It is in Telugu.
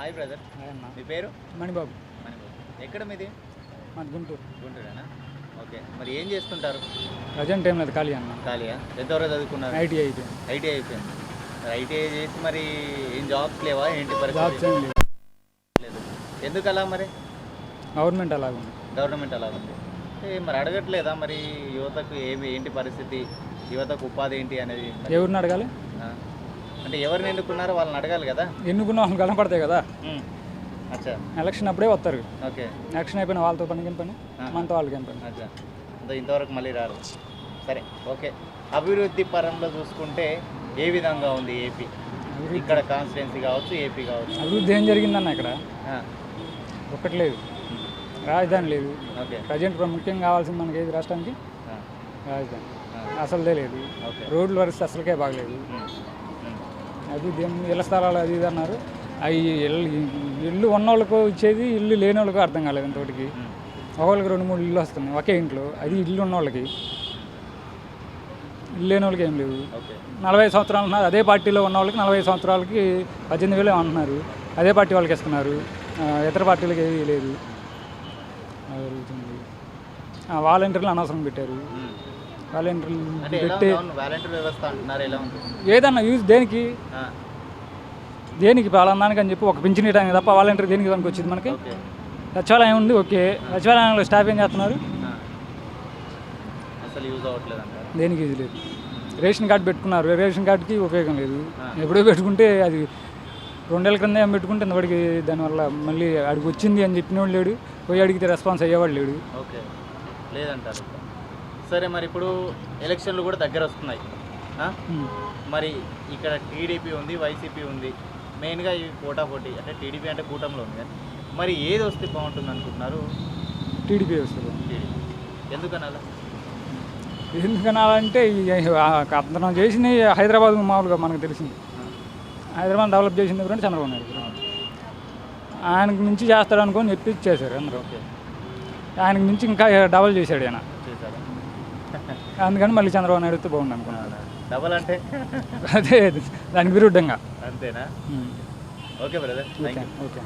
హాయ్ బ్రదర్, అన్న మీ పేరు? మణిబాబు. మణిబాబు. ఎక్కడ మీది? మాది గుంటూరు. గుంటూరేనా? ఓకే, మరి ఏం చేస్తుంటారు? ప్రజెంట్ ఏం లేదు, ఖాళీ అన్న. ఖాళీయా? ఎంతవరకు చదువుకున్నారు? ఐటీ అయిపోయింది. ఐటీఐ అయిపోయింది. మరి ఐటీఐ చేసి మరి ఏం జాబ్స్ లేవా ఏంటి జాబ్స్ పరిస్థితి? ఏం లేదు, లేదు. ఎందుకు అలా మరి? గవర్నమెంట్ అలాగ ఉంది. గవర్నమెంట్ అలా ఉంది. మరి అడగట్లేదా మరి యువతకు ఏంటి పరిస్థితి, యువతకు ఉపాధి ఏంటి అనేది మరి? ఎవరిని అడగాలి? ఆ. అంటే ఎవరిని ఎన్నుకున్నారో వాళ్ళని అడగాలి కదా. ఎన్నుకున్న వాళ్ళని కనపడతాయి కదా. అచ్చా. ఎలక్షన్ అప్పుడే వస్తారు. ఓకే. ఎలక్షన్ అయిపోయిన వాళ్ళతో పనికి ఏం పని, మనతో వాళ్ళకి ఏం పని. అచ్చా. ఇంతవరకు మళ్ళీ రారు. సరే, ఓకే. అభివృద్ధి పరంలో చూసుకుంటే ఏ విధంగా ఉంది ఏపీ? ఇక్కడ కాన్స్టిట్యున్సీ కావచ్చు, ఏపీ కావచ్చు. అభివృద్ధి ఏం జరిగిందన్న ఇక్కడ? ఆ, ఒక్కటి లేదు, రాజధాని లేదు. ఓకే. ప్రజెంట్ ముఖ్యంగా కావాల్సింది మనకి ఏది రాష్ట్రానికి? ఆ, రాజధాని. ఆ, అసలుదే లేదు. ఓకే. రోడ్ల పరిస్థితి అసలుకే బాగలేదు. ఉమ్, ఉమ్, అభివృద్ధి ఇళ్ళ స్థలాలు అది ఇది అన్నారు. అవి ఇల్లు ఉన్నోళ్ళకు ఇచ్చేది, ఇల్లు లేని వాళ్ళకు అర్థం కాలేదు ఇంతటికి. ఉమ్, ఒకళ్ళకి 2-3 ఇల్లు వస్తున్నాయి ఒకే ఇంట్లో. అది ఇల్లు ఉన్న వాళ్ళకి, ఇల్లు లేని వాళ్ళకి ఏం లేవు. ఓకే. 45 సంవత్సరాలు ఉన్నారు. అదే పార్టీలో ఉన్న వాళ్ళకి 45 సంవత్సరాలకి 18,000 అంటున్నారు. అదే పార్టీ వాళ్ళకి ఇస్తున్నారు. ఇతర పార్టీలకి ఏమీ లేదు. జరుగుతుంది. వాలంటీర్లు అనవసరం పెట్టారు. ఉమ్. వాలంటీర్లు అంటే ఎలా పెట్టి ఉంది? వాలంటీర్ వ్యవస్థ అంటున్నారు, ఎలా ఉంది? ఏదన్నా యూజ్ దేనికి? ఆ, దేనికి పలానానికి అని చెప్పి ఒక పింఛన్ ఇవ్వడానికి తప్ప వాలంటీర్ దేనికి దానికి వచ్చింది మనకి? ఓకే. సచివాలయం ఉంది, ఓకే. సచివాలయంలో స్టాఫ్ ఏం చేస్తున్నారు? ఆ. అసలు యూజ్ అవ్వట్లేదు అంటారు. దేనికి ఇది లేదు. రేషన్ కార్డు పెట్టుకున్నారు, రేషన్ కార్డుకి ఉపయోగం లేదు. ఆ. ఎప్పుడో పెట్టుకుంటే అది 2 ఏళ్ళ క్రింద ఏం పెట్టుకుంటే ఇంతవరకు దానివల్ల మళ్ళీ అడిగి వచ్చింది అని చెప్పినోడు లేడు, పోయి అడిగితే రెస్పాన్స్ అయ్యేవాడు లేడు. ఓకే, లేదంటారు. సరే, మరి ఇప్పుడు ఎలక్షన్లు కూడా దగ్గర వస్తున్నాయి. ఆ? మరి ఇక్కడ టీడీపీ ఉంది, వైసీపీ ఉంది. మెయిన్గా ఇవి పోటాపోటీ. అంటే టీడీపీ అంటే కూటమిలో ఉంది కానీ మరి ఏది వస్తే బాగుంటుంది అనుకుంటున్నారు? టీడీపీ వస్తుంది. టీడీపీ. ఎందుకని అలా? ఎందుకని అలా అంటే అతను చేసిన హైదరాబాద్ మామూలుగా మనకు తెలిసింది. హైదరాబాద్ డెవలప్ చేసింది ఎవరంటే చంద్రబాబు నాయుడు. ఆయనకు మించి చేస్తాడు అనుకొని చెప్పి చేశారు అందరూ. ఓకే. ఆయనకు మించి ఇంకా డబల్ చేశాడు ఆయన. చేశారా? అందుకని మళ్ళీ చంద్రబాబు నాయుడు వస్తే బాగుంది అనుకున్నాను. డబల్ అంటే అదే దానికి విరుద్ధంగా. అంతేనా? Okay brother, thank you. Okay.